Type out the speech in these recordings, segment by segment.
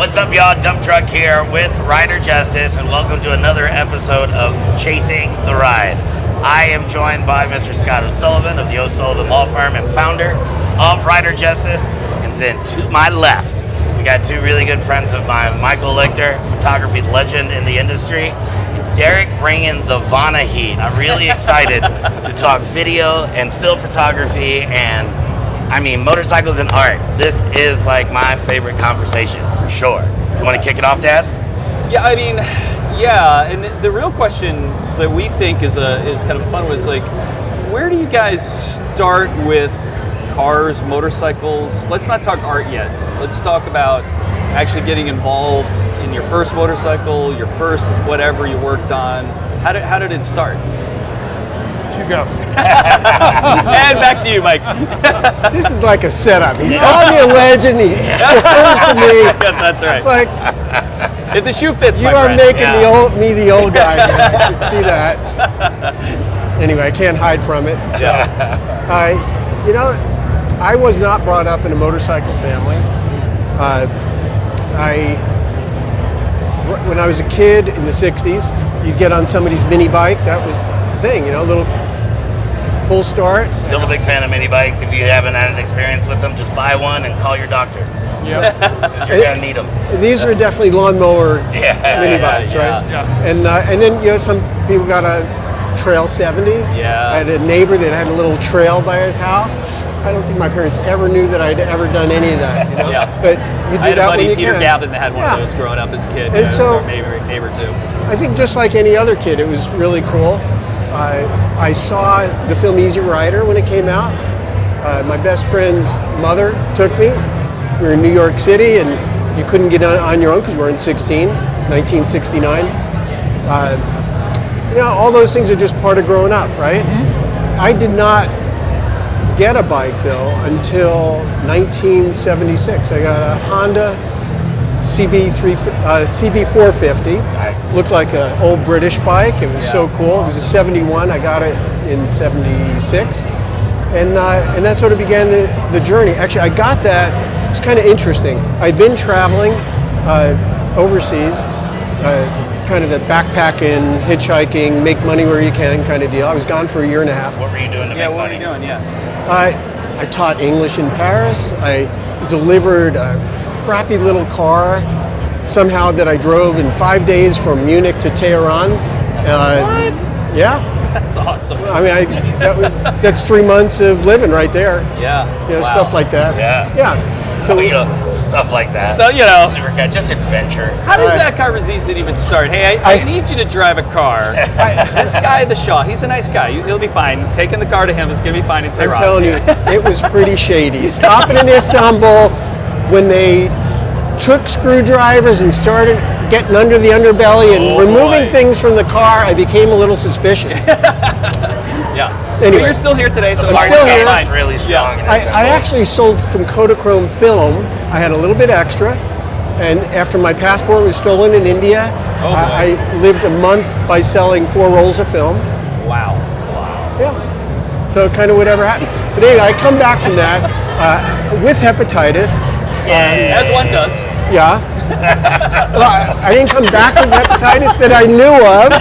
What's up, y'all? Dumptruck here with Rider Justice, and welcome to another episode of Chasing the Ride. I am joined by Mr. Scott O'Sullivan of the O'Sullivan Law Firm and founder of Rider Justice. And then to my left, we got two really good friends of mine, Michael Lichter, photography legend in the industry, and Derek bringing the VAHNA heat. I'm really excited to talk video and still photography and motorcycles and art. This is like my favorite conversation for sure. You want to kick it off, Dad? Yeah. And the real question that we think is kind of a fun one is like, where do you guys start with cars, motorcycles? Let's not talk art yet. Let's talk about actually getting involved in your first motorcycle, your first whatever you worked on. How did it start? You go. And back to you, Mike. This is like a setup. He's calling me a legend. He refers to me. That's right. It's like, if the shoe fits, you my are friend. making the old guy. I can see that. Anyway, I can't hide from it. So, I was not brought up in a motorcycle family. When I was a kid in the 60s, you'd get on somebody's mini bike. That was the thing, a little full start. Still a big fan of mini bikes. If you haven't had an experience with them, just buy one and call your doctor. Yeah, you're gonna need them. These were definitely lawnmower mini bikes, right? Yeah. And then some people got a Trail 70. Yeah. I had a neighbor that had a little trail by his house. I don't think my parents ever knew that I'd ever done any of that. Yeah. But you do I had that a buddy, when you Peter can. Gavin, that had one of those growing up as a kid. And so our neighbor too. I think just like any other kid, it was really cool. I saw the film Easyriders when it came out. My best friend's mother took me. We were in New York City, and you couldn't get on your own because we weren't 16. It was 1969. All those things are just part of growing up, right? Mm-hmm. I did not get a bike, though, until 1976. I got a Honda CB450. Nice. Looked like an old British bike. It was so cool. It was a 71. I got it in 76. And that sort of began the journey. Actually, I got that. It's kind of interesting. I'd been traveling overseas, kind of the backpacking, hitchhiking, make money where you can kind of deal. I was gone for a year and a half. What were you doing to make money? What were you doing? I taught English in Paris. I delivered a crappy little car somehow that I drove in 5 days from Munich to Tehran. What? Yeah. That's awesome. That's 3 months of living right there. Yeah. Wow. Stuff like that. Yeah. Yeah. So stuff like that. Super guy, just adventure. How does that conversation even start? Hey, I need you to drive a car. This guy, the Shaw, he's a nice guy. He'll be fine. Taking the car to him is going to be fine in Tehran. I'm telling you, it was pretty shady. Stopping in Istanbul when they took screwdrivers and started getting under the underbelly and removing things from the car, I became a little suspicious. Yeah. Anyway, but you're still here today, so I'm still here. It's really strong. I actually sold some Kodachrome film. I had a little bit extra, and after my passport was stolen in India, I lived a month by selling 4 rolls of film. Wow. Yeah. So kind of whatever happened. But anyway, I come back from that with hepatitis. As one does. Yeah. Well, I didn't come back with hepatitis that I knew of,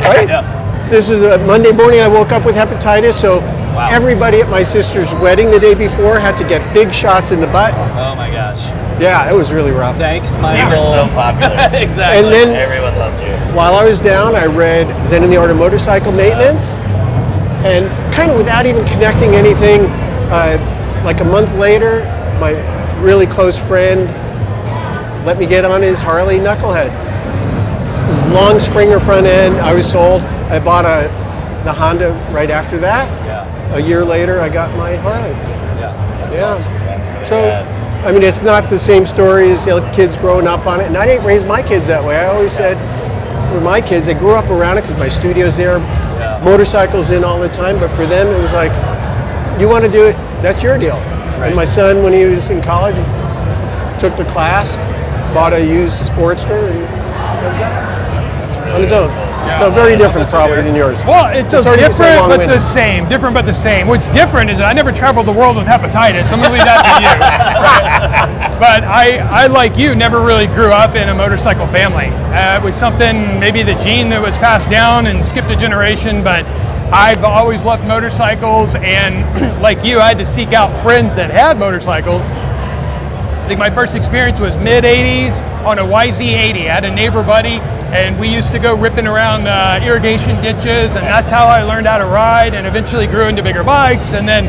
right? Yeah. This was a Monday morning. I woke up with hepatitis, so everybody at my sister's wedding the day before had to get big shots in the butt. Oh my gosh. Yeah, it was really rough. Thanks, Michael. You were so popular. Exactly. And then everyone loved you. While I was down, I read Zen in the Art of Motorcycle Maintenance, and kind of without even connecting anything, like a month later, my really close friend let me get on his Harley Knucklehead. Long Springer front end. I was sold. I bought the Honda right after that. Yeah. A year later, I got my Harley. Yeah. Awesome. That's So, really bad. I mean, it's not the same story as kids growing up on it. And I didn't raise my kids that way. I always said, for my kids, they grew up around it because my studio's there, motorcycles in all the time. But for them, it was like, you want to do it, that's your deal. Right. And my son, when he was in college, took the class, bought a used Sportster, and that was that. That's really On his own. cool. So very different probably than yours. Well, it's Sorry to be so different but long-winded. the same. Different but the same. What's different is that I never traveled the world with hepatitis. I'm gonna leave that to you. Right? But I, like you, never really grew up in a motorcycle family. It was something, maybe the gene that was passed down and skipped a generation, but I've always loved motorcycles, and like you, I had to seek out friends that had motorcycles. I think my first experience was mid-'80s on a YZ80. I had a neighbor buddy, and we used to go ripping around irrigation ditches, and that's how I learned how to ride, and eventually grew into bigger bikes. And then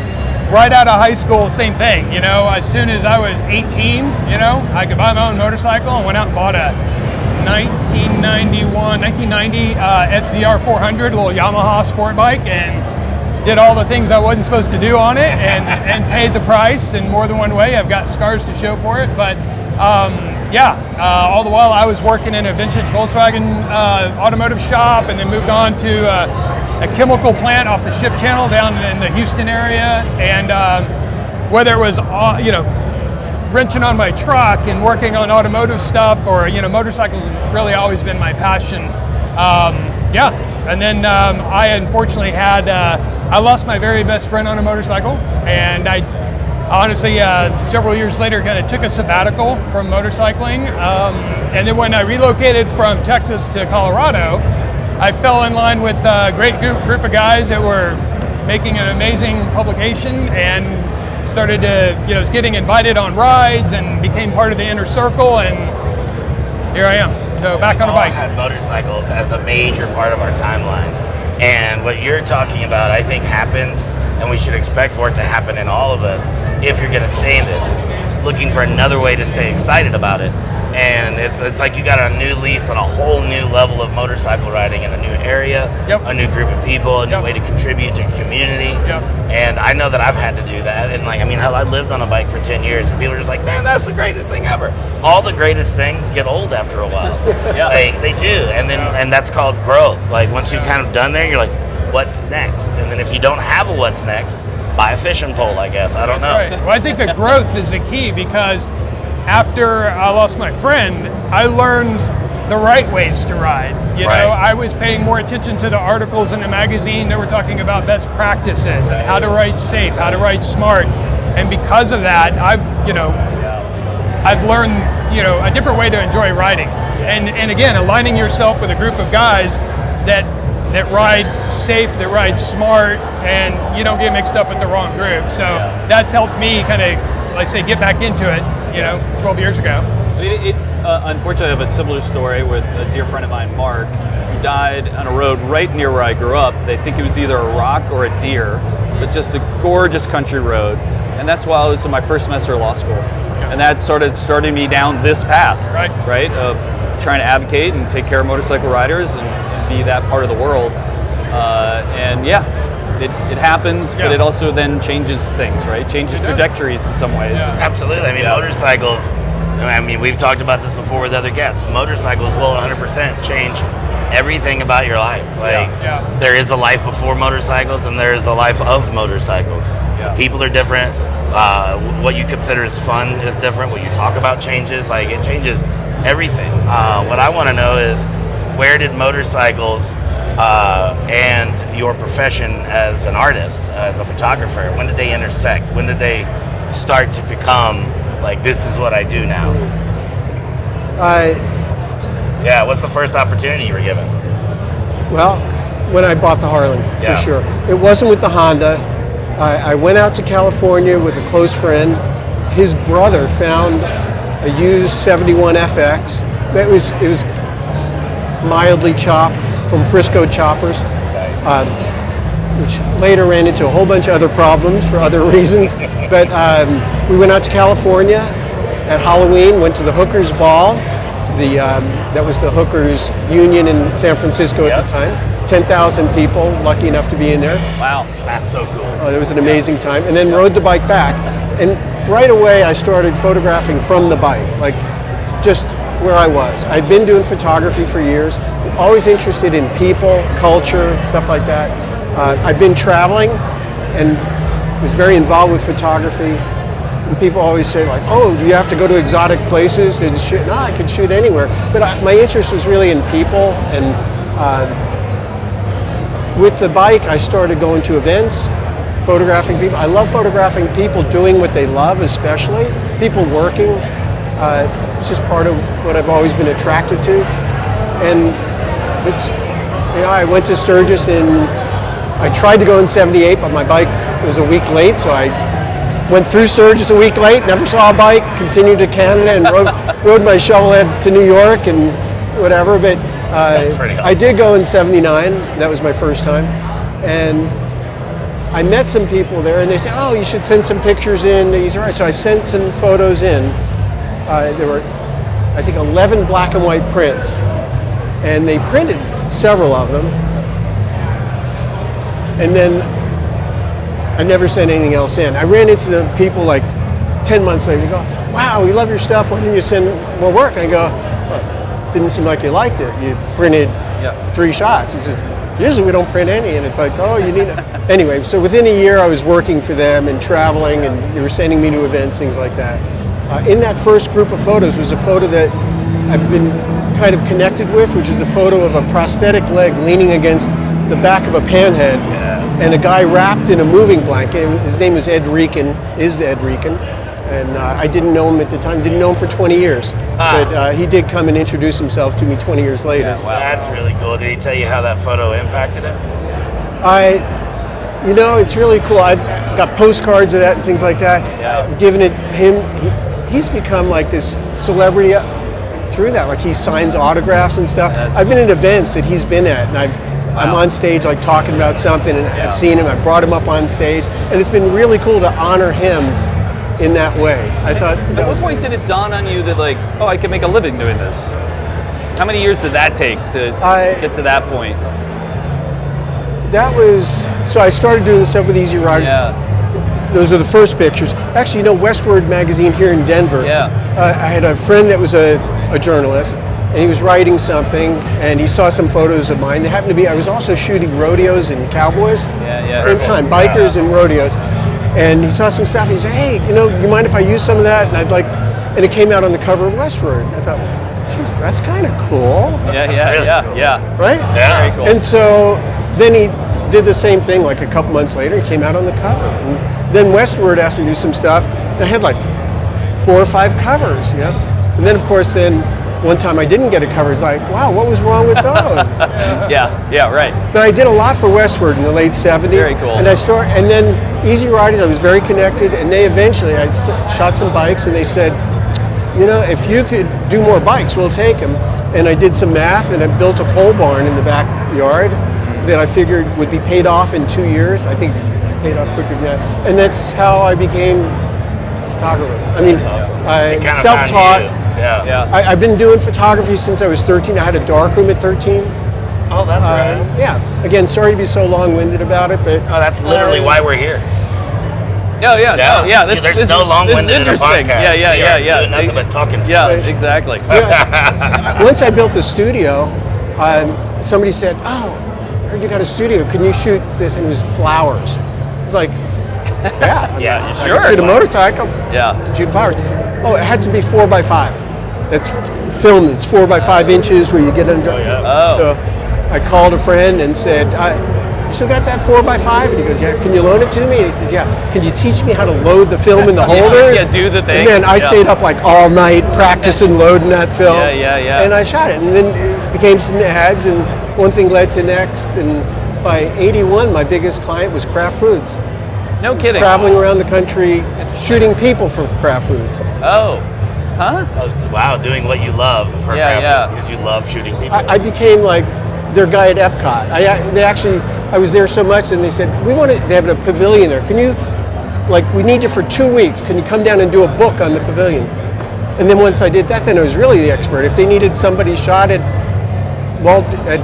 right out of high school, same thing. You know, as soon as I was 18, you know, I could buy my own motorcycle, and went out and bought a 1990 FZR 400, a little Yamaha sport bike, and did all the things I wasn't supposed to do on it, and paid the price in more than one way. I've got scars to show for it, but all the while I was working in a vintage Volkswagen automotive shop, and then moved on to a chemical plant off the ship channel down in the Houston area, and whether it was wrenching on my truck and working on automotive stuff, or motorcycles has really always been my passion. And then I unfortunately had I lost my very best friend on a motorcycle, and I honestly several years later kind of took a sabbatical from motorcycling, and then when I relocated from Texas to Colorado, I fell in line with a great group of guys that were making an amazing publication, and started to, was getting invited on rides and became part of the inner circle, and here I am. So back on a bike. We all had motorcycles as a major part of our timeline. And what you're talking about, I think, happens, and we should expect for it to happen in all of us if you're going to stay in this. It's looking for another way to stay excited about it. And it's like you got a new lease on a whole new level of motorcycle riding in a new area, a new group of people, a new way to contribute to the community. And I know that I've had to do that. And hell, I lived on a bike for 10 years, and people are just like, man, that's the greatest thing ever. All the greatest things get old after a while. They do. And that's called growth. Like once you've kind of done there, you're like, what's next? And then if you don't have a what's next, buy a fishing pole, I guess. I don't know. Right. Well, I think the growth is the key, because after I lost my friend, I learned the right ways to ride. You know, I was paying more attention to the articles in the magazine that were talking about best practices and how to ride safe, how to ride smart. And because of that, I've learned, a different way to enjoy riding. And again, aligning yourself with a group of guys that ride safe, that ride smart, and you don't get mixed up with the wrong group. So that's helped me kind of, like I say, get back into it, 12 years ago. Unfortunately, I have a similar story with a dear friend of mine, Mark, who died on a road right near where I grew up. They think it was either a rock or a deer, but just a gorgeous country road. And that's while I was in my first semester of law school. And that started me down this path, right, of trying to advocate and take care of motorcycle riders and be that part of the world. It happens, but it also then changes things, right? Changes trajectories in some ways. Absolutely. Motorcycles, we've talked about this before with other guests. Motorcycles will 100% change everything about your life. There is a life before motorcycles, and there is a life of motorcycles. The people are different. What you consider as fun is different. What you talk about changes. It changes everything. What I want to know is, where did motorcycles and your profession as an artist, as a photographer, when did they intersect? When did they start to become this is what I do now? What's the first opportunity you were given? Well, when I bought the Harley, for sure. It wasn't with the Honda. I went out to California with a close friend. His brother found a used 71 FX. It was mildly chopped from Frisco Choppers, which later ran into a whole bunch of other problems for other reasons. But we went out to California at Halloween, went to the Hookers Ball. That was the Hookers Union in San Francisco at the time. 10,000 people, lucky enough to be in there. Wow, that's so cool. It was an amazing time. And then rode the bike back. And right away I started photographing from the bike, just where I was. I'd been doing photography for years, always interested in people, culture, stuff like that. I've been traveling and was very involved with photography. And people always say oh, do you have to go to exotic places to shoot? No, I can shoot anywhere. But my interest was really in people and With the bike, I started going to events, photographing people. I love photographing people doing what they love, especially people working. It's just part of what I've always been attracted to. And I went to Sturgis I tried to go in '78, but my bike was a week late, so I went through Sturgis a week late, never saw a bike, continued to Canada, and rode my shovelhead to New York and whatever. But That's pretty awesome. I did go in '79. That was my first time, and I met some people there, and they said, "Oh, you should send some pictures in to Easyriders." So I sent some photos in. There were, I think, 11 black and white prints, and they printed several of them. And then I never sent anything else in. I ran into the people like 10 months later. They go, "Wow, we love your stuff. Why didn't you send more work?" And I go, "Well, it didn't seem like you liked it. You printed 3 shots." He says, "Usually we don't print any." And it's like, "Oh, you need to." Anyway, so within a year I was working for them and traveling, and they were sending me to events, things like that. In that first group of photos was a photo that I've been kind of connected with, which is a photo of a prosthetic leg leaning against the back of a panhead, and a guy wrapped in a moving blanket. His name is Ed Reekin, and I didn't know him at the time, didn't know him for 20 years, but he did come and introduce himself to me 20 years later. Yeah, wow. That's really cool. Did he tell you how that photo impacted him? It's really cool. I've got postcards of that and things like that. Yeah. I've given it him. He's become like this celebrity through that. Like he signs autographs and stuff. I've been at events that he's been at, and I'm on stage like talking about something, and I've seen him. I brought him up on stage, and it's been really cool to honor him in that way. I thought. At what point did it dawn on you that like, oh, I can make a living doing this? How many years did that take to get to that point? So I started doing this stuff with Easyriders. Yeah. Those are the first pictures. Actually, Westward magazine here in Denver. Yeah. I had a friend that was a journalist, and he was writing something, and he saw some photos of mine. They happened to be, I was also shooting rodeos and cowboys. Same time, bikers and rodeos. And he saw some stuff, and he said, "Hey, you mind if I use some of that?" And it came out on the cover of Westward. I thought, geez, that's kind of cool. Yeah. Right? Yeah. Very cool. And so then he did the same thing like a couple months later. He came out on the cover. And then Westward asked me to do some stuff. And I had like 4 or 5 covers, And then, of course, one time I didn't get a cover. It's like, wow, what was wrong with those? Yeah, right. But I did a lot for Westward in the late 70s. Very cool. And then Easyriders, I was very connected. And they eventually, I shot some bikes, and they said, if you could do more bikes, we'll take them. And I did some math, and I built a pole barn in the backyard that I figured would be paid off in 2 years. I think paid off quicker than that. And that's how I became a photographer. I mean, I self-taught. Yeah. I've been doing photography since I was 13. I had a darkroom at 13. Oh, that's right. Yeah. Again, sorry to be so long-winded about it, but that's literally why we're here. There's no long-winded in a podcast. Yeah. Doing nothing but talking to Yeah, you. exactly. Once I built the studio, somebody said, "Oh, I heard you got a studio. Can you shoot this?" And it was flowers. It's like, Yeah, I sure. could shoot a motorcycle. Yeah. Shoot flowers. Oh, it had to be 4x5. That's film. It's 4x5 inches where you get under. Oh, yeah. Oh. So I called a friend and said, "You still got that 4x5?" And he goes, "Yeah." "Can you loan it to me?" And he says, "Yeah." "Can you teach me how to load the film in the holder?" Do the thing. And man, I stayed up like all night practicing loading that film. Yeah. And I shot it, and then it became some ads, and one thing led to next. And by '81, my biggest client was Kraft Foods. No kidding. Traveling around the country, shooting people for Kraft Foods. Oh. Huh? Oh, wow, doing what you love for because you love shooting people. I became like their guy at Epcot. I was there so much, and they said, they have a pavilion there. Can you, we need you for 2 weeks. Can you come down and do a book on the pavilion? And then once I did that, then I was really the expert. If they needed somebody shot at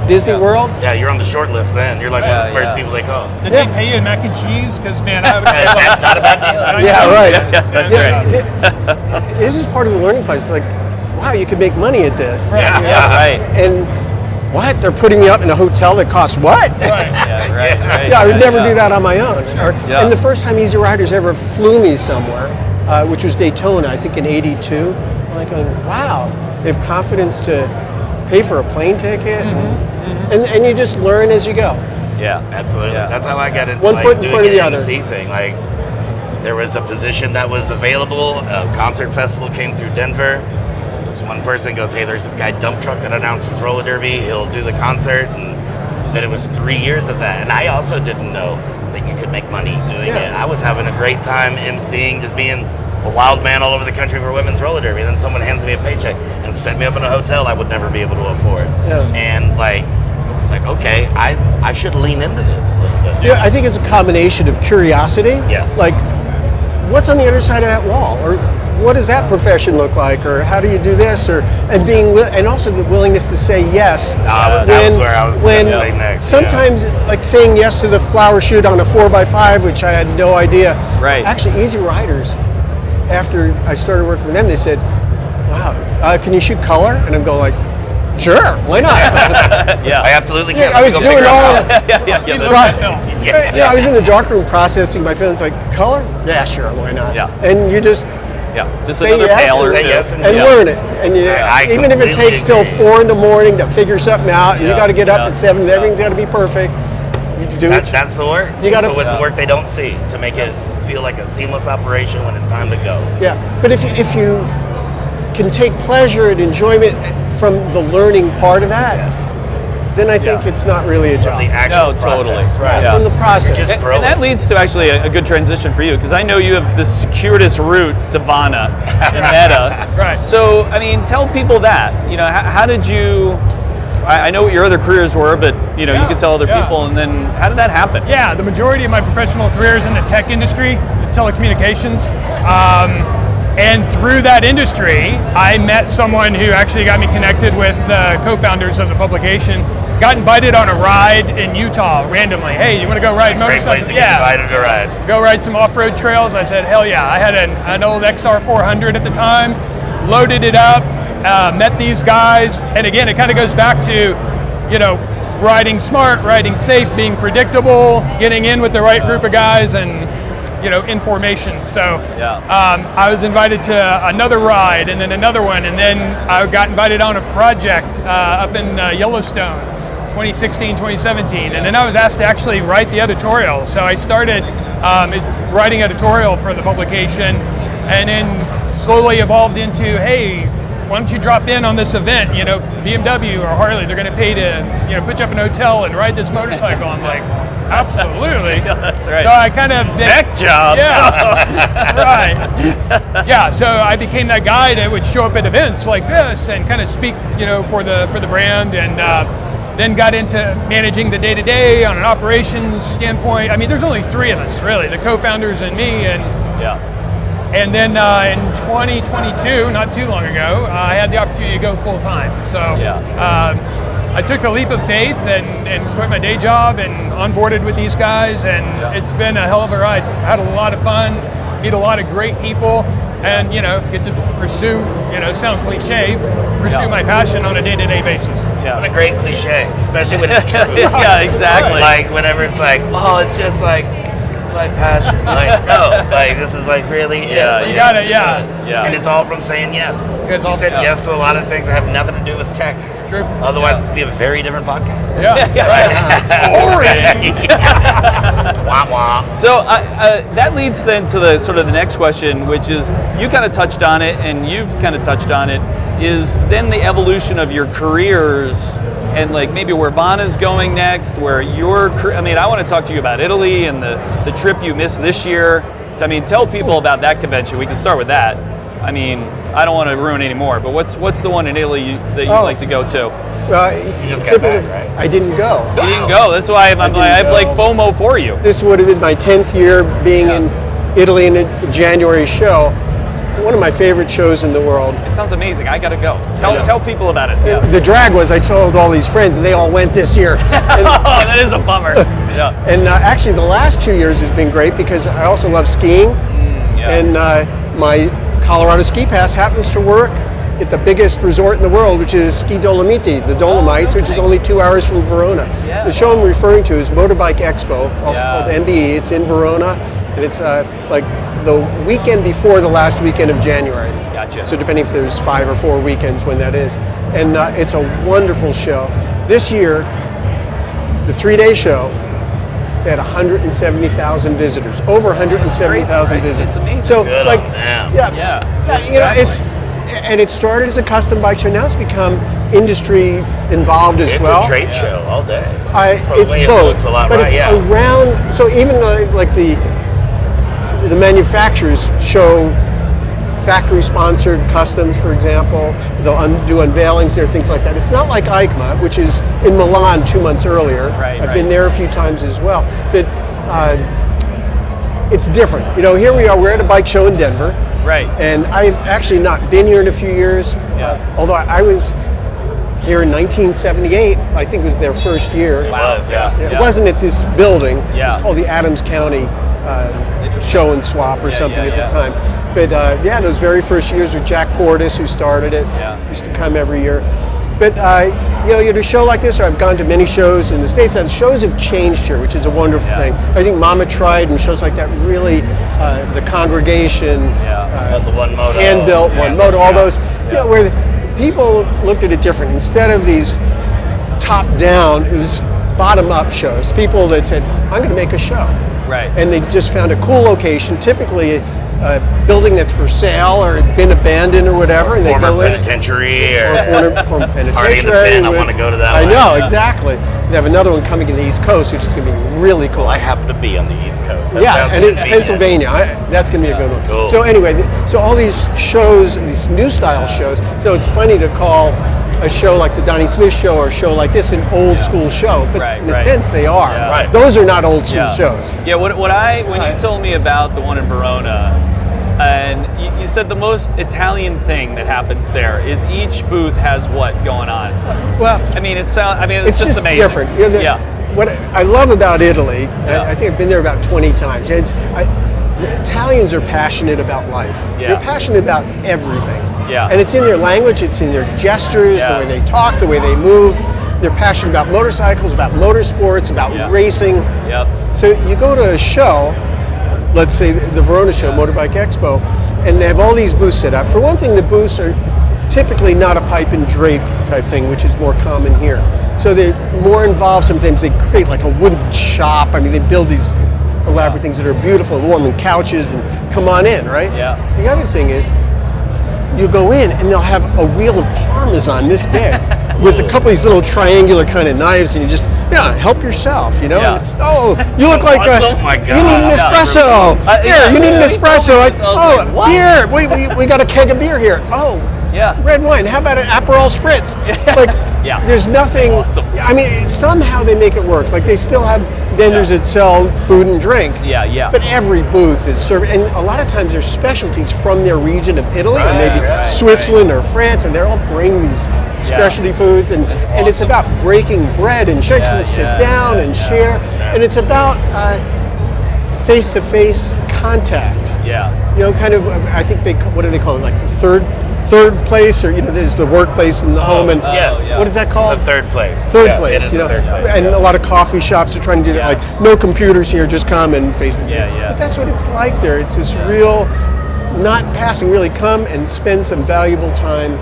Disney World. Yeah, you're on the short list then. You're like one of the first people they call. Did they pay you in mac and cheese? Because man, That's not a bad deal. Yeah, right. That's right. This is part of the learning process. It's like, wow, you could make money at this. Yeah, right. And what? They're putting me up in a hotel that costs what? Right. Yeah, I would never do that on my own. And the first time Easyriders ever flew me somewhere, which was Daytona, I think in '82, I'm like, wow, they have confidence to pay for a plane ticket, and you just learn as you go. Yeah, Absolutely. Yeah. That's how I got into One like, foot in doing front of the an other. MC thing. Like, there was a position that was available. A concert festival came through Denver. This one person goes, "Hey, there's this guy Dumptruck that announces roller derby. He'll do the concert." And then it was 3 years of that. And I also didn't know that you could make money doing it. I was having a great time MCing, just being a wild man all over the country for women's roller derby. And then someone hands me a paycheck and set me up in a hotel I would never be able to afford. Yeah. And like, it's like, okay, I should lean into this a little bit. Yeah, I think it's a combination of curiosity. Yes. Like, what's on the other side of that wall, or what does that profession look like, or how do you do this, and also the willingness to say yes. That was where I was going to say next. Sometimes, like saying yes to the flower shoot on a 4x5, which I had no idea. Right. Actually, Easyriders, after I started working with them, they said, "Wow, can you shoot color?" And I'm going like, "Sure, why not?" Yeah. I absolutely can't. I was Go doing figure it all. out. Right. I was in the darkroom processing my films, like, color? Yeah, sure, why not? Yeah. And you just Just say another yes, pail or say two. yes and Yeah. learn it. And I even if it completely takes till agree. 4 in the morning to figure something out, and you Yeah. got to get up Yeah. at 7, Yeah. everything's got to be perfect. You do it. That's the work. You gotta- so it's Yeah. the work they don't see to make it feel like a seamless operation when it's time to go. Yeah. But if you can take pleasure and enjoyment from the learning part of that, Yes. then I think it's not really a job. The actual No, totally. process, right? Yeah. From the process. Just And, grow and that it. leads to actually a good transition for you, because I know you have the circuitous route to VAHNA and Meta. Right. So, I mean, tell people that. You know, how did you? I know what your other careers were, but you know, you could tell other people. And then, how did that happen? Yeah, the majority of my professional career is in the tech industry, telecommunications. And through that industry, I met someone who actually got me connected with the co-founders of the publication. Got invited on a ride in Utah randomly. Hey, you want to go ride Great motorcycles? place to get invited to ride. Go ride some off-road trails. I said, hell yeah. I had an old XR 400 at the time, loaded it up, met these guys. And again, it kind of goes back to, you know, riding smart, riding safe, being predictable, getting in with the right group of guys, and you know, information. So I was invited to another ride, and then another one, and then I got invited on a project up in Yellowstone, 2016, 2017, and then I was asked to actually write the editorial. So I started writing editorial for the publication, and then slowly evolved into, hey, why don't you drop in on this event? You know, BMW or Harley, they're going to pay to, you know, put you up in a hotel and ride this motorcycle. I'm like, absolutely. That's right. So I kind of Tech job. Yeah, right. Yeah, so I became that guy that would show up at events like this and kind of speak, you know, for the brand, and then got into managing the day-to-day on an operations standpoint. I mean, there's only 3 of us really, the co-founders and me, and then in 2022, not too long ago, I had the opportunity to go full time. So I took a leap of faith and quit my day job and onboarded with these guys, and it's been a hell of a ride. I had a lot of fun, meet a lot of great people, and you know, get to pursue, you know, sound cliche, pursue my passion on a day-to-day basis. What a great cliche, especially when it's true. Yeah, exactly. Like whenever it's like, oh, it's just like my passion. Like, no, like this is like really Yeah, it. You Like, got it, And it's all from saying yes. It's You all- said yes to a lot of things that have nothing to do with tech. True. Otherwise, this would be a very different podcast. Wah wah. So that leads then to the sort of the next question, which is, you kind of touched on it, and you've kind of touched on it, is then the evolution of your careers, and like maybe where VAHNA's going next, where I mean, I want to talk to you about Italy and the trip you missed this year. I mean, tell people about that convention. We can start with that. I mean, I don't want to ruin any more, but what's the one in Italy that you'd like to go to? You just got back, right? I didn't go. You didn't go. That's why I have like FOMO for you. This would have been my 10th year being in Italy in a January show. It's one of my favorite shows in the world. It sounds amazing. I got to go. Tell people about it. Yeah. The drag was I told all these friends, and they all went this year. And, Oh, that is a bummer. Yeah. and actually, the last 2 years has been great because I also love skiing, and my Colorado ski pass happens to work at the biggest resort in the world, which is Ski Dolomiti, the Dolomites, which is only 2 hours from Verona. Yeah. The show I'm referring to is Motorbike Expo, also called MBE. It's in Verona, and it's like the weekend before the last weekend of January. Gotcha. So depending if there's 5 or 4 weekends when that is. And it's a wonderful show. This year, the 3-day show, they had 170,000 visitors, over 170,000 Right? visitors. It's amazing. So Good like, on them. yeah, you know, and it started as a custom bike show. Now it's become industry involved as well. It's a trade show all day. For It's the way both, it looks a lot, but right? it's Yeah. around. So even like the manufacturers show factory-sponsored customs, for example. They'll do unveilings there, things like that. It's not like EICMA, which is in Milan 2 months earlier. I've been there a few times as well, but it's different. You know, here we are. We're at a bike show in Denver. Right. And I've actually not been here in a few years. Although I was here in 1978, I think it was their first year. It was, yeah. It wasn't at this building. Yeah. It's called the Adams County Show and Swap or something at the time. But those very first years with Jack Portis, who started it, used to come every year. But you know, at a show like this, or I've gone to many shows in the States, and shows have changed here, which is a wonderful thing. I think Mama Tried and shows like that really, the congregation, the One Moto, hand-built One Moto, all those, you know, where people looked at it different. Instead of these top-down, it was bottom-up shows. People that said, I'm going to make a show. Right. And they just found a cool location, typically a building that's for sale or been abandoned or whatever, and they go in. Penitentiary or Former penitentiary. Party in the Pen. I want to go to that I one. know, exactly. They have another one coming in the East Coast, which is going to be really cool. I happen to be on the East Coast. That Yeah, sounds and it's convenient. Pennsylvania. That's going to be a good one. Cool. So anyway, so all these shows, these new style shows, so it's funny to call a show like the Donnie Smith show or a show like this an old school show, but in a sense they are. Right. Those are not old school shows. Yeah, when you told me about the one in Verona, and you said the most Italian thing that happens there is each booth has what going on? Well, I mean, it's just amazing. Different. You know, what I love about Italy, I think I've been there about 20 times. The Italians are passionate about life. They're passionate about everything. And it's in their language, it's in their gestures, the way they talk, the way they move. They're passionate about motorcycles, about motorsports, about racing. So you go to a show, let's say the Verona show, Motorbike Expo, and they have all these booths set up. For one thing, the booths are typically not a pipe and drape type thing, which is more common here. So they're more involved. Sometimes they create like a wooden shop. I mean, they build these elaborate things that are beautiful and warm, and couches, and come on in, right? The other thing is, you go in and they'll have a wheel of Parmesan this big with a couple of these little triangular kind of knives, and you just, help yourself, you know? And, you look like oh my God. you need an espresso. Here, you need an espresso. Beer. We got a keg of beer here. Red wine. How about an Aperol Spritz? There's nothing. Awesome. I mean, somehow they make it work. Like they still have vendors that sell food and drink. But every booth is serving, and a lot of times there's specialties from their region of Italy, or maybe Switzerland or France, and they're all bring these specialty foods, and it's about breaking bread and sharing, sit down and share, and it's about face-to-face contact. You know, kind of. I think what do they call it? Like the third place, or there's the workplace and the home, and what is that called? The third place. Third place. It is the third place. And a lot of coffee shops are trying to do that. Like no computers here, just come and face to face. But that's what it's like there. It's this real, not passing. Really, come and spend some valuable time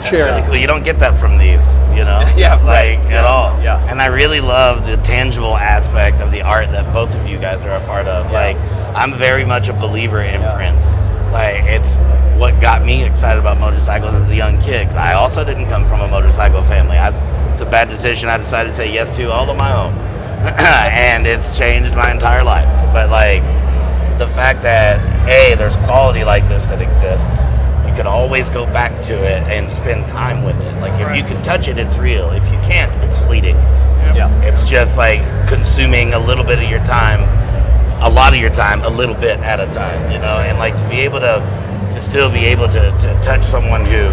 sharing. Really cool. You don't get that from these, at all. And I really love the tangible aspect of the art that both of you guys are a part of. Like, I'm very much a believer in print. Like, it's what got me excited about motorcycles as a young kid. 'Cause I also didn't come from a motorcycle family. It's a bad decision I decided to say yes to all on my own. And it's changed my entire life. But like, the fact that, there's quality like this that exists, you can always go back to it and spend time with it. Like, if you can touch it, it's real. If you can't, it's fleeting. It's just like consuming a little bit of your time, a lot of your time, a little bit at a time, and like to be able to still be able to touch someone who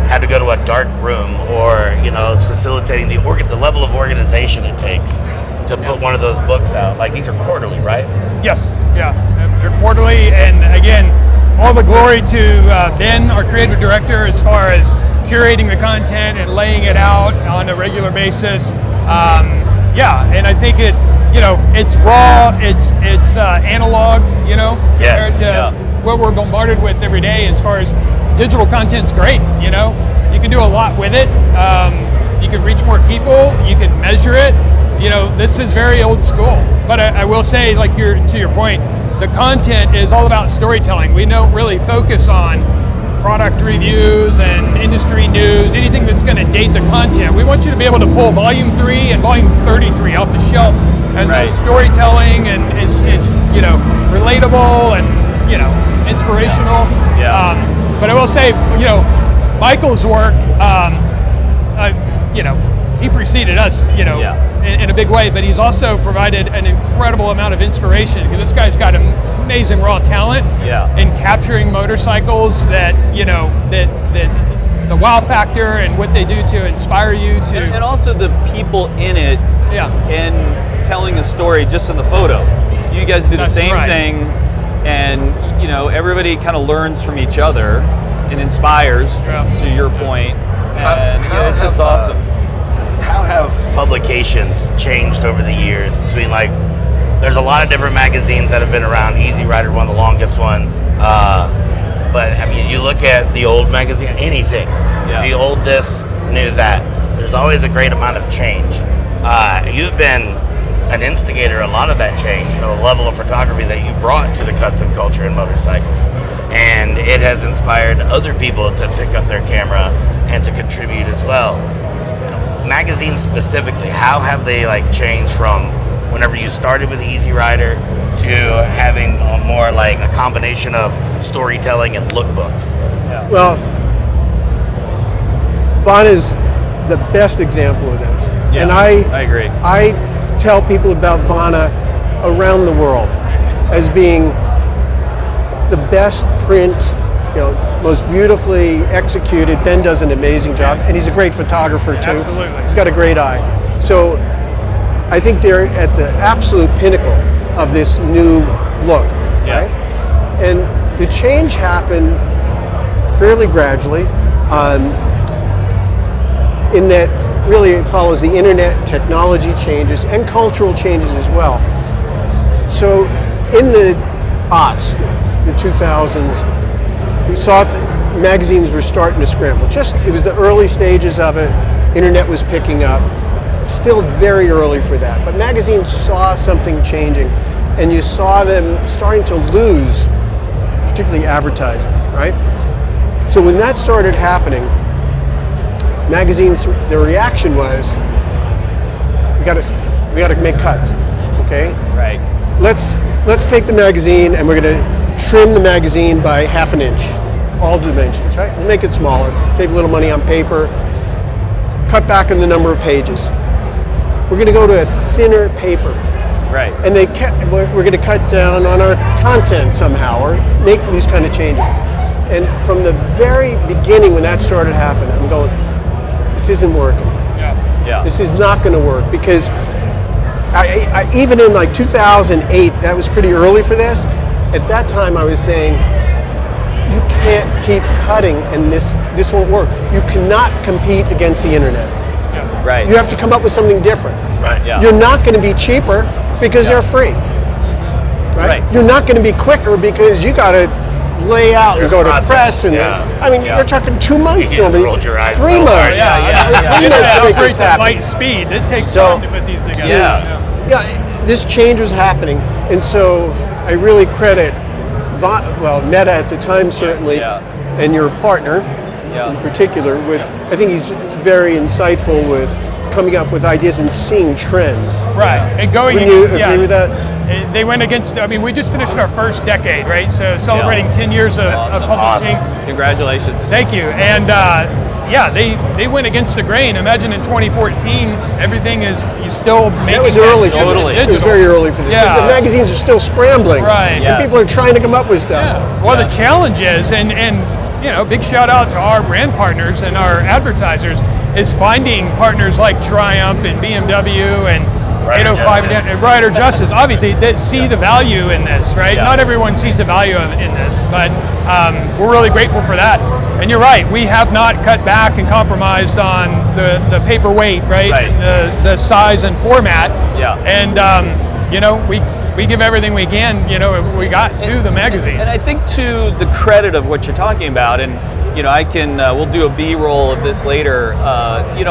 had to go to a dark room, or is facilitating the level of organization it takes to put one of those books out. Like, these are quarterly, right? Yes, they're quarterly, and again, all the glory to Ben, our creative director, as far as curating the content and laying it out on a regular basis. Yeah, and I think it's it's raw, it's analog, Yes, compared to what we're bombarded with every day. As far as digital content's great, you can do a lot with it. You can reach more people, you can measure it. This is very old school. But I will say, to your point, the content is all about storytelling. We don't really focus on product reviews and industry news, anything that's going to date the content. We want you to be able to pull volume 3 and volume 33 off the shelf, and the storytelling and is relatable and inspirational. But I will say, Michael's work, he preceded us, in a big way, but he's also provided an incredible amount of inspiration, because this guy's got amazing raw talent in capturing motorcycles that the wow factor and what they do to inspire you to. And also the people in it and telling a story just in the photo. You guys do the same thing, and everybody kind of learns from each other and inspires, to your point. And it's just awesome. How have publications changed over the years? Between there's a lot of different magazines that have been around. Easyrider, one of the longest ones. But I mean, you look at the old magazine, anything. The old this, new that. There's always a great amount of change. You've been an instigator of a lot of that change for the level of photography that you brought to the custom culture in motorcycles. And it has inspired other people to pick up their camera and to contribute as well. Magazines specifically, how have they changed from whenever you started with Easyrider to having more a combination of storytelling and lookbooks? Well, VAHNA is the best example of this. And I agree. I tell people about VAHNA around the world as being the best print, most beautifully executed. Ben does an amazing job, and he's a great photographer too. Absolutely. He's got a great eye. So I think they're at the absolute pinnacle of this new look, right? And the change happened fairly gradually, in that really it follows the internet, technology changes, and cultural changes as well. So in the aughts, the 2000s, we saw magazines were starting to scramble. It was the early stages of it. Internet was picking up. Still very early for that. But magazines saw something changing, and you saw them starting to lose, particularly advertising, right? So when that started happening, magazines, the reaction was, we got to make cuts, okay? Right. Let's take the magazine and we're going to trim the magazine by half an inch, all dimensions, right? Make it smaller, save a little money on paper, cut back on the number of pages. We're going to go to a thinner paper. Right. And we're going to cut down on our content somehow, or make these kind of changes. And from the very beginning when that started happening, I'm going, this isn't working. Yeah. This is not going to work, because I even in 2008, that was pretty early for this. At that time I was saying, you can't keep cutting and this won't work. You cannot compete against the internet. Right. You have to come up with something different. Right. Yeah. You're not going to be cheaper because they're free. Right? You're not going to be quicker because you got to lay out and go to press. And you're talking 2 months. You just rolled your eyes 3 so months. hard. It operates at light speed. It takes time to put these together. This change was happening, and so I really credit Meta at the time, certainly, and your partner in particular. I think he's very insightful with coming up with ideas and seeing trends. Right, and going. Would you agree with that? They went against. We just finished our first decade, right? So celebrating 10 years of publishing. Awesome. Congratulations. Thank you. And they went against the grain. Imagine in 2014, everything is still making. That was early. Totally. It was very early for this. Because the magazines are still scrambling. Right. And people are trying to come up with stuff. Yeah. Well, the challenge is, and big shout out to our brand partners and our advertisers, is finding partners like Triumph and BMW and Rider 805 Justice. and Rider Justice, obviously, that see the value in this, right? Yeah. Not everyone sees the value in this, but we're really grateful for that. And you're right, we have not cut back and compromised on the paperweight, right? Right. The size and format. Yeah. And, we give everything we can, we got to the magazine. And I think to the credit of what you're talking about, and I can we'll do a B-roll of this later.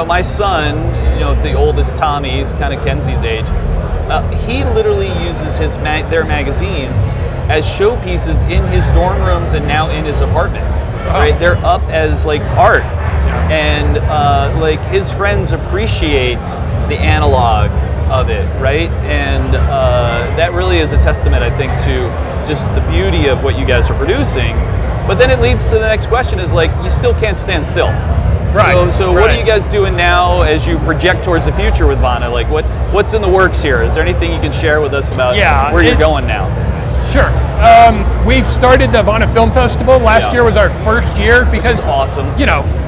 My son, the oldest Tommy, he's kind of Kenzie's age. He literally uses their magazines as showpieces in his dorm rooms and now in his apartment. Right, they're up as like art, and like his friends appreciate the analog of it, right? And that really is a testament, I think, to just the beauty of what you guys are producing. But then it leads to the next question: is like you still can't stand still. Right. So what are you guys doing now as you project towards the future with VAHNA? Like what's in the works here? Is there anything you can share with us about where you're going now? Sure. We've started the VAHNA Film Festival. Last year was our first year because awesome.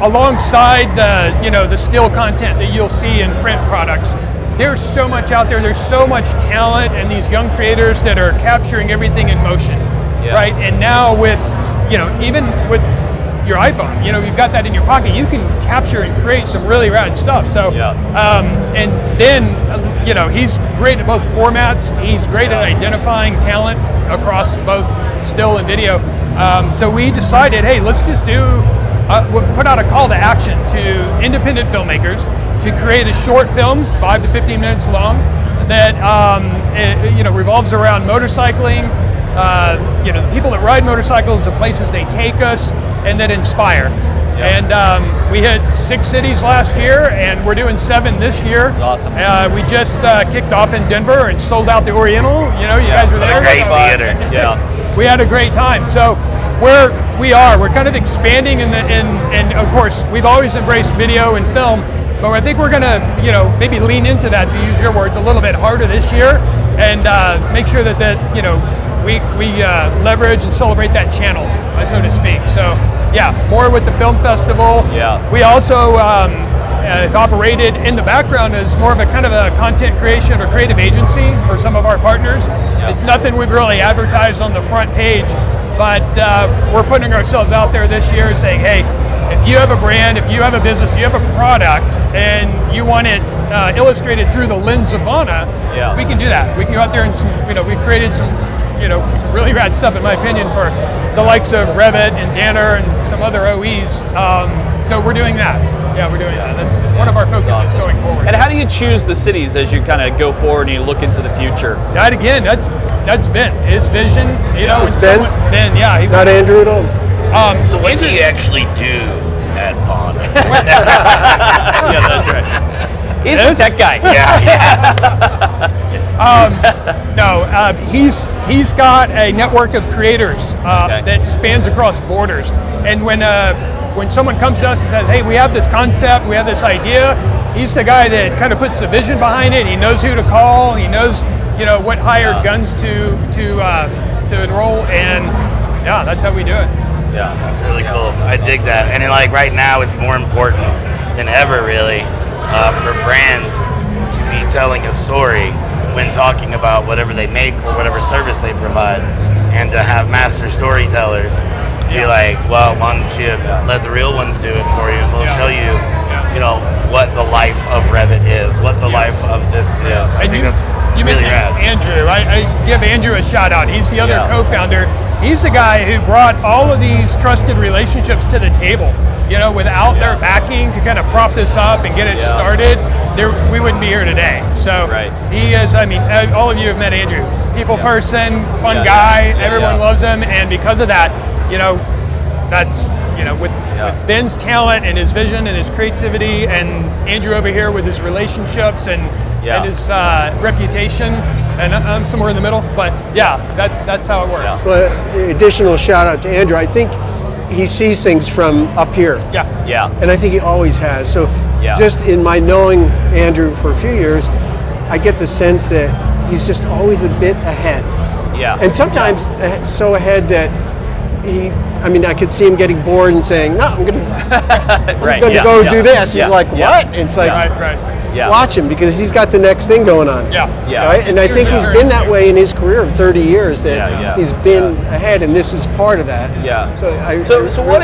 Alongside the still content that you'll see in print products, there's so much out there. There's so much talent and these young creators that are capturing everything in motion, right? And now with even with your iPhone, you've got that in your pocket. You can capture and create some really rad stuff. So, and then he's great at both formats. He's great at identifying talent across both still and video. So we decided, hey, let's just put out a call to action to independent filmmakers to create a short film, 5 to 15 minutes long, that revolves around motorcycling. The people that ride motorcycles, the places they take us, and that inspire. And we hit 6 cities last year, and we're doing 7 this year. That's awesome. We just kicked off in Denver and sold out the Oriental. You guys were there. Great theater. We had a great time. So where we are, we're kind of expanding and of course we've always embraced video and film, but I think we're gonna maybe lean into that, to use your words, a little bit harder this year, and make sure that we leverage and celebrate that channel, so to speak. So more with the film festival. We also have operated in the background as more of a kind of a content creation or creative agency for some of our partners. It's nothing we've really advertised on the front page, but we're putting ourselves out there this year saying, hey, if you have a brand, if you have a business, if you have a product, and you want it illustrated through the lens of VAHNA, we can do that. We can go out there and we've created some really rad stuff, in my opinion, for the likes of Revit and Danner and some other OEs. So we're doing that. We're doing that. That's one of our focuses going forward. And how do you choose the cities as you kind of go forward and you look into the future? That again, that's Ben. His vision. It's Ben? Ben, Not Andrew at all. So what do you actually do at VAHNA? That's right. He's the tech guy. He's got a network of creators that spans across borders. And when someone comes to us and says, hey, we have this concept, we have this idea, he's the guy that kind of puts the vision behind it. He knows who to call. He knows what hired guns to enroll, and that's how we do it. That's really cool. I dig that. And right now, it's more important than ever, really, for brands to be telling a story when talking about whatever they make or whatever service they provide, and to have master storytellers be like, well, why don't you let the real ones do it for you, and we'll show you, what the life of Revit is, what the life of this is. I think that's you really mentioned rad. Andrew. I give Andrew a shout out. He's the other co-founder. He's the guy who brought all of these trusted relationships to the table. Without their backing to kind of prop this up and get it started, we wouldn't be here today. So he is, all of you have met Andrew. People person, fun guy, everyone loves him, and because of that, that's, with Ben's talent and his vision and his creativity, and Andrew over here with his relationships and his reputation, and I'm somewhere in the middle, but that's how it works. Well, additional shout out to Andrew. I think he sees things from up here. And I think he always has. So just in my knowing Andrew for a few years, I get the sense that he's just always a bit ahead. And sometimes so ahead that I could see him getting bored and saying, no, I'm going to go do this. You're like, what? It's like, watch him because he's got the next thing going on. Yeah. Right? And I think he's been that way in his career of 30 years. That he's been ahead, and this is part of that. Yeah. So what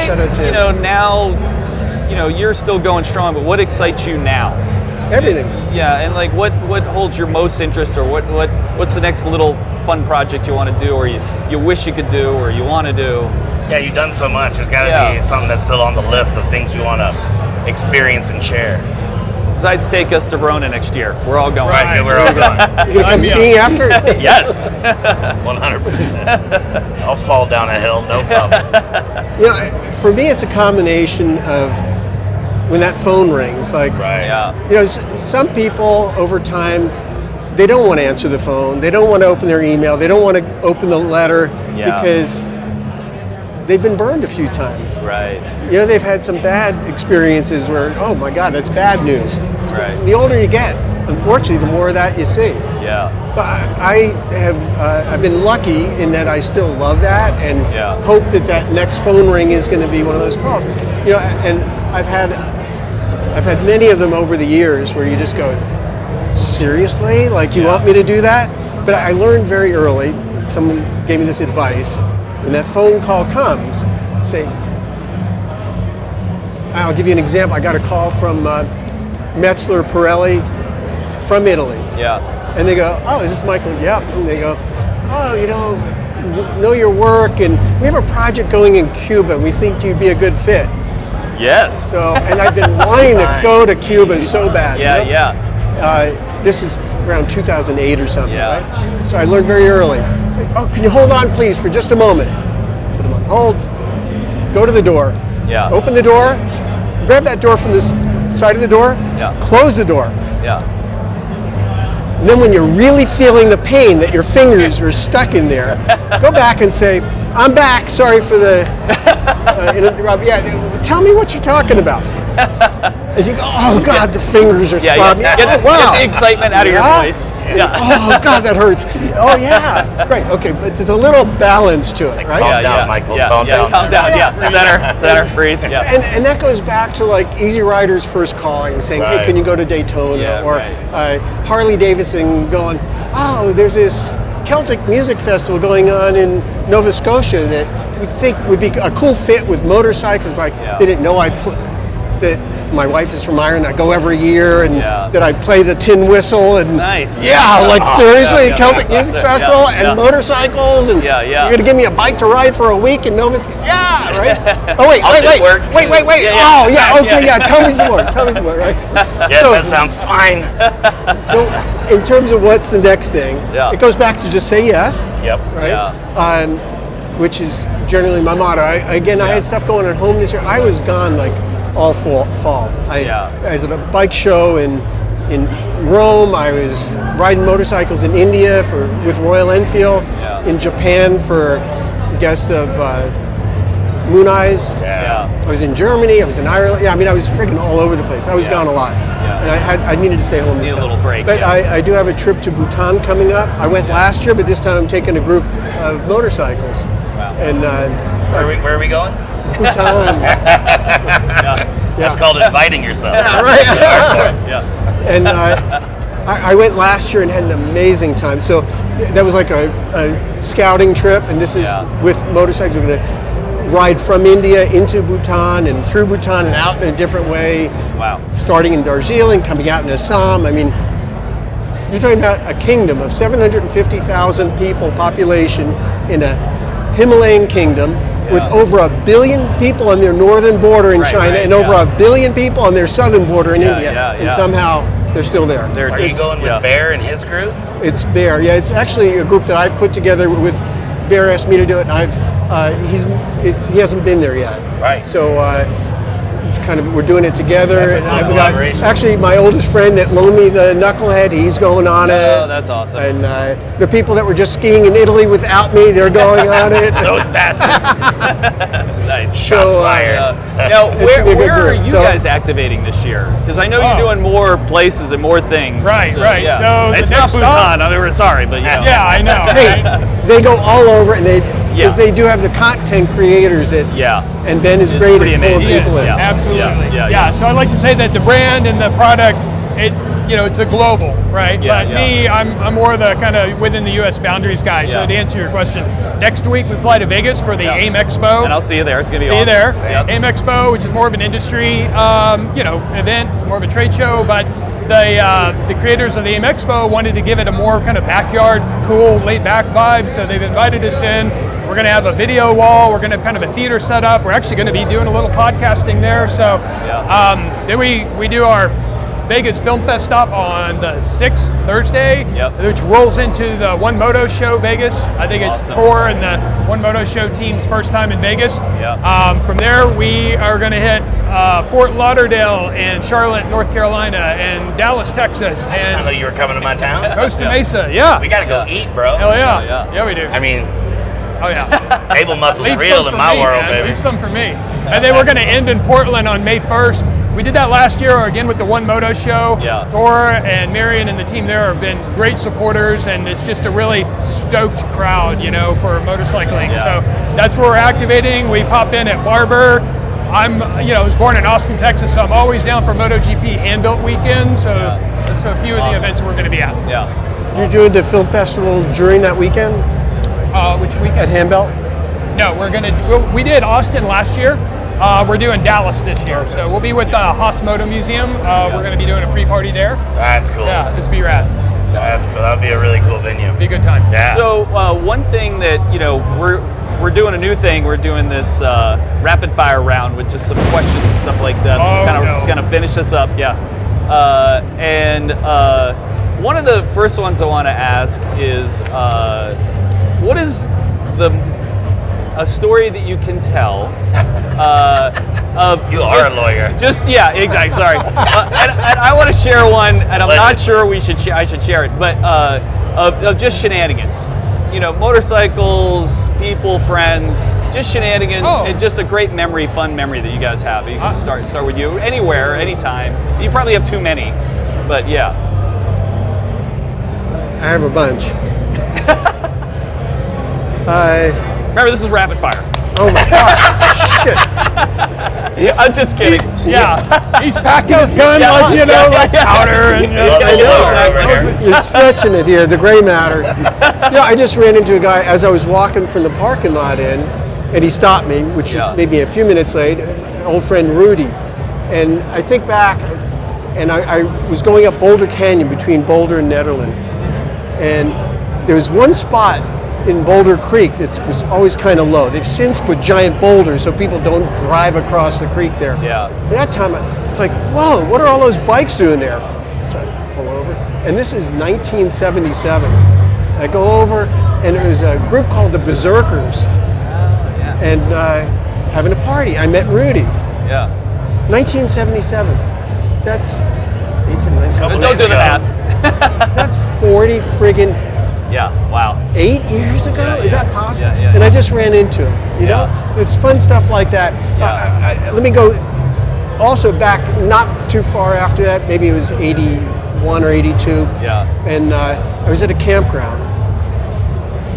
now? You're still going strong, but what excites you now? Everything. Yeah, and like what holds your most interest, or what's the next little fun project you want to do, or you wish you could do, or you want to do? Yeah, you've done so much. There's got to be something that's still on the list of things you want to experience and share. Besides, take us to Verona next year. We're all going. Right, we're all going. You gonna come skiing after? Yes. 100%. I'll fall down a hill, no problem. For me, it's a combination of when that phone rings. Like, some people over time, they don't want to answer the phone. They don't want to open their email. They don't want to open the letter because they've been burned a few times. Right. They've had some bad experiences where, oh my God, that's bad news. Right. The older you get, unfortunately, the more of that you see. Yeah. But I've been lucky in that I still love that and hope that next phone ring is going to be one of those calls. And I've had many of them over the years where you just go, seriously? Like, you want me to do that? But I learned very early, someone gave me this advice, when that phone call comes, say, I'll give you an example. I got a call from Metzler Pirelli from Italy. Yeah. And they go, oh, is this Michael? Yeah. And they go, oh, know your work, and we have a project going in Cuba, and we think you'd be a good fit. Yes. So, and I've been wanting to go to Cuba so bad. This is around 2008 or something, right? So I learned very early. Say, oh, can you hold on, please, for just a moment? Put them on hold. Go to the door. Yeah. Open the door. Grab that door from this side of the door. Yeah. Close the door. Yeah. And then when you're really feeling the pain that your fingers are stuck in there, go back and say, I'm back. Sorry for the interrupt. Tell me what you're talking about. And you go, oh God, the fingers are throbbing. Get the excitement out of your voice. Oh God, that hurts. Oh yeah, great. Okay, but there's a little balance to it, right? Calm down, Michael. Calm down. Calm down. Center. Breathe. Yeah. And that goes back to like Easyriders first calling, saying, hey, can you go to Daytona? Or Harley Davidson going, oh, there's this Celtic music festival going on in Nova Scotia that we think would be a cool fit with motorcycles. Like, they didn't know that my wife is from Ireland. I go every year, and that I play the tin whistle. And nice. Seriously, Celtic music festival and motorcycles, and you're gonna give me a bike to ride for a week in Nova Scotia? Yeah, right. Oh wait. Tell me some more. Right. Yes, that sounds fine. So, in terms of what's the next thing, it goes back to just say yes. Yep. Right. Which is generally my motto. I had stuff going at home this year. I was gone like all fall. I was at a bike show in Rome. I was riding motorcycles in India with Royal Enfield. In Japan for guests of Moon Eyes. I was in Germany. I was in Ireland. I was freaking all over the place. I was gone a lot, and I needed to stay home. Need a little break. But I do have a trip to Bhutan coming up. I went last year, but this time I'm taking a group of motorcycles. Wow. And where are we going? Bhutan. That's called inviting yourself. Right. Yeah. And I went last year and had an amazing time. So that was like a scouting trip, and this is with motorcycles. We're going to ride from India into Bhutan and through Bhutan and out in a different way. Wow. Starting in Darjeeling, coming out in Assam. I mean, you're talking about a kingdom of 750,000 people population in a Himalayan kingdom with over 1 billion people on their northern border in China and over 1 billion people on their southern border in India. And somehow they're still there. Are you going with Bear and his group? It's Bear. Yeah, it's actually a group that I've put together with Bear asked me to do it, and he hasn't been there yet. Right. So it's kind of, we're doing it together. That's a and cool I've got collaboration. actually my oldest friend that loaned me the Knucklehead. He's going on it. Oh, that's awesome. And the people that were just skiing in Italy without me, they're going on it. Those bastards. Nice. Shots fired. Now, where are you guys activating this year? Because I know you're doing more places and more things. Right. Yeah. So it's the not next stop- Bhutan. We're sorry, but Yeah, I know. Hey, they go all over, and because they do have the content creators that. And Ben is great at pulling people in. Absolutely. Yeah. So I'd like to say that the brand and the product it's a global, right? Yeah, but yeah. me, I'm more the kind of within the U.S. boundaries guy. Yeah. So to answer your question, next week we fly to Vegas for the AIM Expo. And I'll see you there. It's going to be See you awesome. there. Yep. AIM Expo, which is more of an industry, event, more of a trade show, but the creators of the AIM Expo wanted to give it a more kind of backyard, cool, laid-back vibe, so they've invited us in. We're going to have a video wall. We're going to have kind of a theater set up. We're actually going to be doing a little podcasting there. So then we do our Vegas Film Fest stop on the 6th, Thursday, which rolls into the One Moto Show Vegas. I think it's Tor and the One Moto Show team's first time in Vegas. From there, we are going to hit Fort Lauderdale and Charlotte, North Carolina, and Dallas, Texas. And I know you were coming to my town. Costa Mesa, yeah. We got to go eat, bro. Hell yeah. Yeah, we do. I mean, oh yeah. table muscle's Leave real some in for my me, world, man. baby. Leave some for me. And then we're going to end in Portland on May 1st. We did that last year again with the One Moto Show. Thor and Marion and the team there have been great supporters, and it's just a really stoked crowd, for motorcycling. So that's where we're activating. We pop in at Barber. I was born in Austin, Texas, so I'm always down for MotoGP hand-built weekend. So that's a few of the events we're going to be at. You're doing the film festival during that weekend? Which weekend? At Handbelt? No, we did Austin last year. We're doing Dallas this year. So we'll be with the Haas Moto Museum. We're going to be doing a pre-party there. That's cool. Yeah, it's be rad. That's cool. That would be a really cool venue. Be a good time. Yeah. So one thing that, we're doing a new thing. We're doing this rapid fire round with just some questions and stuff like that to kind of finish this up. One of the first ones I want to ask is, what is a story that you can tell of you are a lawyer. Exactly. Sorry. And I want to share one, and I'm not sure I should share it, but of just shenanigans. Motorcycles, people, friends, just shenanigans, and just a great memory, fun memory that you guys have. You can start with you anywhere, anytime. You probably have too many, but yeah. I have a bunch. Remember, this is rapid fire. Oh my God! Shit. I'm just kidding. He's packing his gun like powder and. I know. You're stretching it here. The gray matter. I just ran into a guy as I was walking from the parking lot in, and he stopped me, which is maybe a few minutes late. Old friend Rudy, and I think back, and I was going up Boulder Canyon between Boulder and Nederland, and there was one spot in Boulder Creek that was always kind of low. They've since put giant boulders so people don't drive across the creek there. At that time, it's like, whoa, what are all those bikes doing there? So I pull over, and this is 1977. I go over, and there's a group called the Berserkers, and having a party. I met Rudy. 1977. That's 1897. Don't do the math. That's 40 friggin' wow. 8 years ago? Is that possible? Yeah. I just ran into him, you know? It's fun stuff like that. Let me go also back not too far after that, maybe it was 81 or 82. And I was at a campground.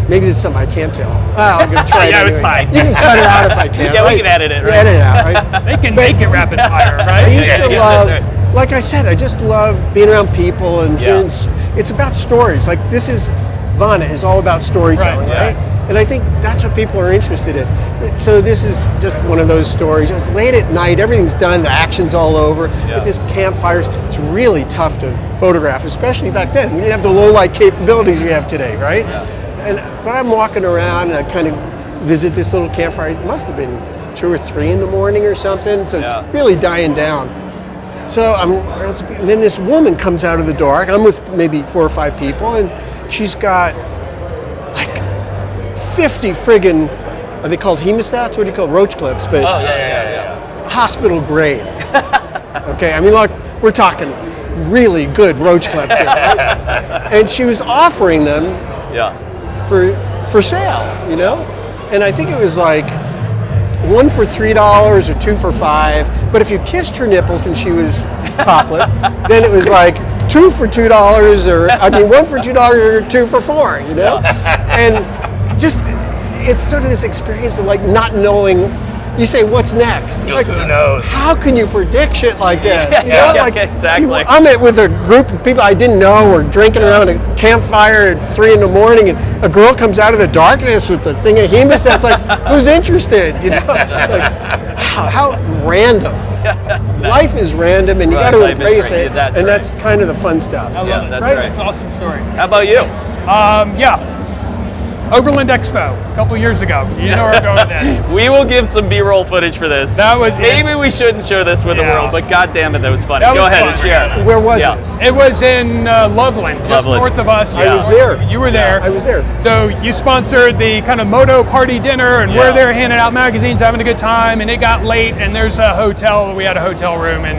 Maybe there's something I can't tell. I'm going to try it anyway. It's fine. You can cut it out if I can. We can edit it, right? Edit it out, right? They can make it rapid fire, right? I used to love, like I said, I just love being around people and hearing, it's about stories. Like VAHNA is all about storytelling, right? And I think that's what people are interested in. So this is just one of those stories. It's late at night, everything's done, the action's all over. With this campfires, it's really tough to photograph, especially back then. We didn't have the low light capabilities we have today, right? But I'm walking around and I kind of visit this little campfire. It must have been 2 or 3 in the morning or something. So it's really dying down. So and then this woman comes out of the dark. I'm with maybe 4 or 5 people, and she's got like 50 friggin', are they called hemostats? What do you call roach clips? But hospital grade. Okay, I mean, look, we're talking really good roach clips here, right? And she was offering them for sale, you know? And I think it was like 1 for $3 or 2 for $5. But if you kissed her nipples and she was topless, then it was like 2 for $2, or I mean 1 for $2 or 2 for $4, you know? And just, it's sort of this experience of like not knowing you say, what's next? It's like, who knows? How can you predict shit like that? Exactly. I'm with a group of people I didn't know, or drinking around a campfire at 3 in the morning, and a girl comes out of the darkness with a thing of humus. That's like, who's interested? You know, it's like, how random. Life is random, and you got to embrace it, and that's kind of the fun stuff. I love it. That's Right? right. It's an awesome story. How about you? Overland Expo a couple years ago. You know where I'm going with that. We will give some B-roll footage for this. That was Maybe we shouldn't show this with the world, but god damn it, that was funny. That Go was ahead fun. and share. Where was Yeah. this? It was in Loveland, just Loveland. north of us. I was there. You were there. I was there. So you sponsored the kind of moto party dinner, and we're there handing out magazines, having a good time, and it got late, and there's a hotel. We had a hotel room, and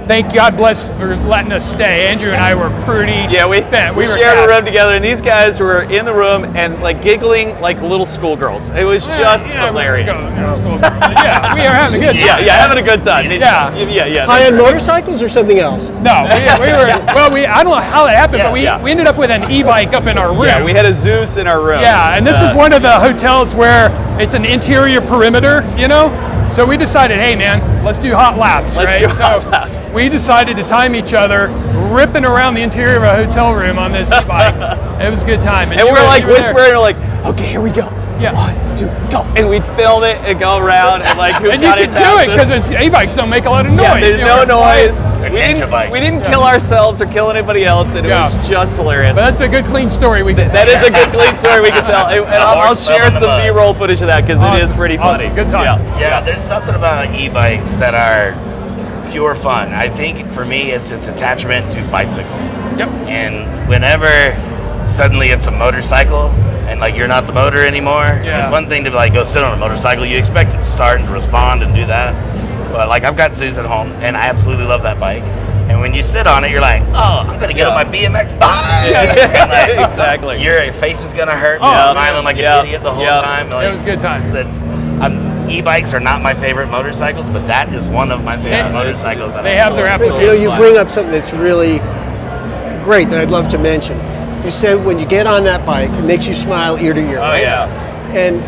thank God bless for letting us stay. Andrew and I were pretty spent. We were shared a gassed. room together, and these guys were in the room and like giggling like little schoolgirls. It was just hilarious. We are having a good time. Having a good time. Yeah. High-end motorcycles or something else? No, we were. Well, I don't know how that happened, but we ended up with an e-bike up in our room. Yeah, we had a Zeus in our room. Yeah, and this is one of the hotels where it's an interior perimeter, you know? So we decided, hey man, let's do hot laps, Let's right? do hot laps. We decided to time each other ripping around the interior of a hotel room on this e-bike. It was a good time. And we're like whispering, we're like, okay, here we go. Yeah. 1, 2, go. And we'd film it and go around and like who and you got can it do it fastest. because e-bikes don't make a lot of noise. Yeah, there's you no know, noise. Ninja We didn't kill ourselves or kill anybody else, and it was just hilarious. But that's a good, clean story we can tell. That is a good, clean story we can tell. And I'll horse share fell in the some mud. B-roll footage of that because it is pretty funny. Awesome. Good time. Yeah, there's something about e-bikes that are pure fun. I think for me, it's attachment to bicycles. Yep. And whenever suddenly it's a motorcycle and like you're not the motor anymore, it's one thing to like go sit on a motorcycle. You expect it to start and respond and do that. But like I've got Zeus at home and I absolutely love that bike. And when you sit on it, you're like, oh, I'm gonna get on my BMX bike. And like, Exactly. Your face is gonna hurt. Oh, smiling like an idiot the whole time. Like, It was a good time. E-bikes are not my favorite motorcycles, but that is one of my favorite motorcycles. They have their But, absolute. you bring up something that's really great that I'd love to mention. You said when you get on that bike, it makes you smile ear to ear. Oh, right? yeah. And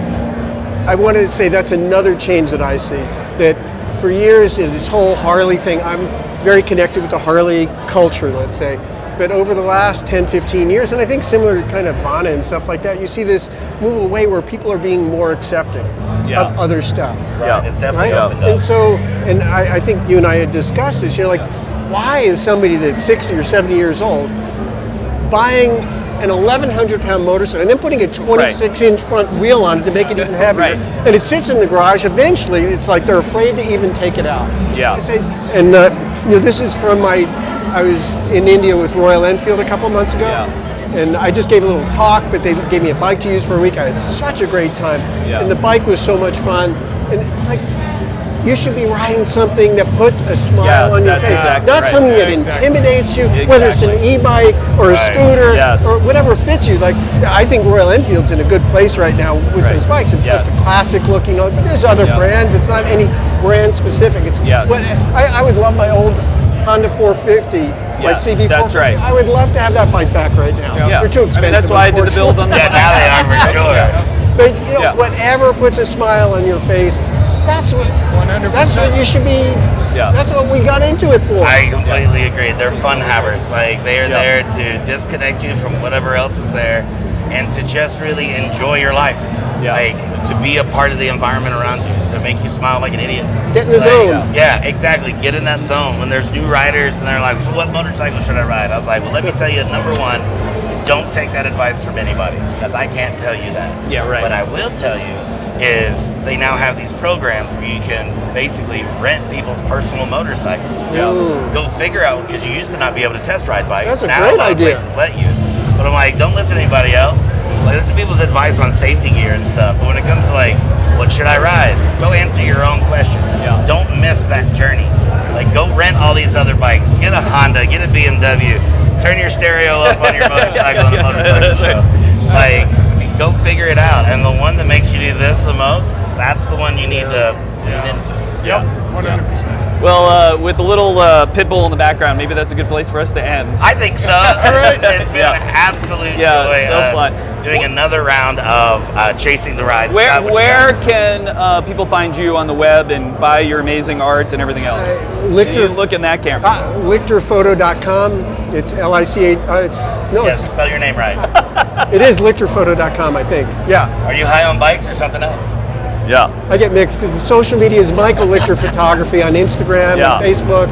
I want to say that's another change that I see. That for years, in this whole Harley thing, I'm very connected with the Harley culture, let's say. But over the last 10, 15 years, and I think similar to kind of VAHNA and stuff like that, you see this move away where people are being more accepting of other stuff. Yeah, it's definitely Right? opened And up. so, and I think you and I had discussed this, like, why is somebody that's 60 or 70 years old buying an 1,100-pound motorcycle and then putting a 26-inch front wheel on it to make it even heavier? And it sits in the garage. Eventually, it's like they're afraid to even take it out. Yeah. I say, and this is from I was in India with Royal Enfield a couple months ago. And I just gave a little talk, but they gave me a bike to use for a week. I had such a great time. And the bike was so much fun. And it's like, you should be riding something that puts a smile on your face. Exactly Not something that intimidates you, whether it's an e-bike or a scooter or whatever fits you. Like, I think Royal Enfield's in a good place right now with those bikes. And plus the classic looking, but there's other brands. It's not any brand specific. It's but I would love my old Honda 450, my CB 450. That's right. I would love to have that bike back right now. They're too expensive. I mean, that's why I did the build on the Yeah, now they are for sure. But you know, whatever puts a smile on your face, that's what 100%. That's what you should be. That's what we got into it for. I completely agree. They're fun havers. Like they are there to disconnect you from whatever else is there, and to just really enjoy your life. Like to be a part of the environment around you, to make you smile like an idiot. Get in the zone. Yeah, exactly. Get in that zone. When there's new riders and they're like, so what motorcycle should I ride? I was like, well, let me tell you, number one, don't take that advice from anybody, because I can't tell you that. What I will tell you is they now have these programs where you can basically rent people's personal motorcycles. Go figure out, because you used to not be able to test ride bikes. That's a now great a lot of idea. places let you. But I'm like, don't listen to anybody else. Like, listen to people's advice on safety gear and stuff. But when it comes to like, what should I ride? Go answer your own question. Don't miss that journey. Like, go rent all these other bikes. Get a Honda, get a BMW. Turn your stereo up on your motorcycle on a motorcycle show. Like, go figure it out. And the one that makes you do this the most, that's the one you need to lean into. 100%. Well, with a little pit bull in the background, maybe that's a good place for us to end. I think so. It's been an absolute joy. So fun. Doing another round of Chasing the Ride. Where, Scott, what you where got? can people find you on the web and buy your amazing art and everything else? Lichter- You look in that camera. Lichterphoto.com. It's L-I-C-H. Yes, spell your name right. It is lichterphoto.com, I think. Yeah. Are you high on bikes or something else? Yeah. I get mixed because the social media is Michael Lichter Photography on Instagram Yeah. and Facebook.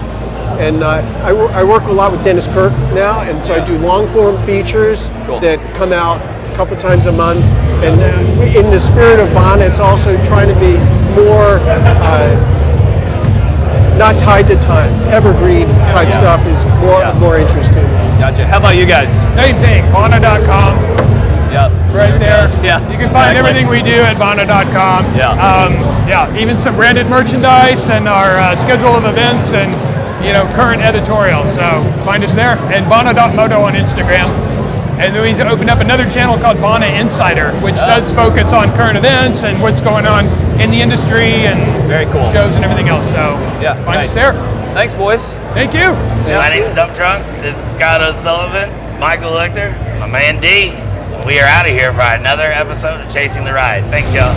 And I work a lot with Dennis Kirk now, and so I do long form features Cool. that come out a couple times a month. And in the spirit of VAHNA, it's also trying to be more not tied to time. Evergreen type stuff is more interesting. Gotcha. How about you guys? Same thing, VAHNA.com. Yeah. Right there. Yeah, You can find exactly. everything we do at VAHNA.com. Yeah. Even some branded merchandise and our schedule of events and current editorials. So find us there. And VAHNA.moto on Instagram. And then we opened up another channel called VAHNA Insider, which does focus on current events and what's going on in the industry and Very cool. shows and everything else. So find us there. Thanks, boys. Thank you. My name's Dumptruck. This is Scott O'Sullivan, Michael Lichter, my man D. We are out of here for another episode of Chasing the Ride. Thanks, y'all.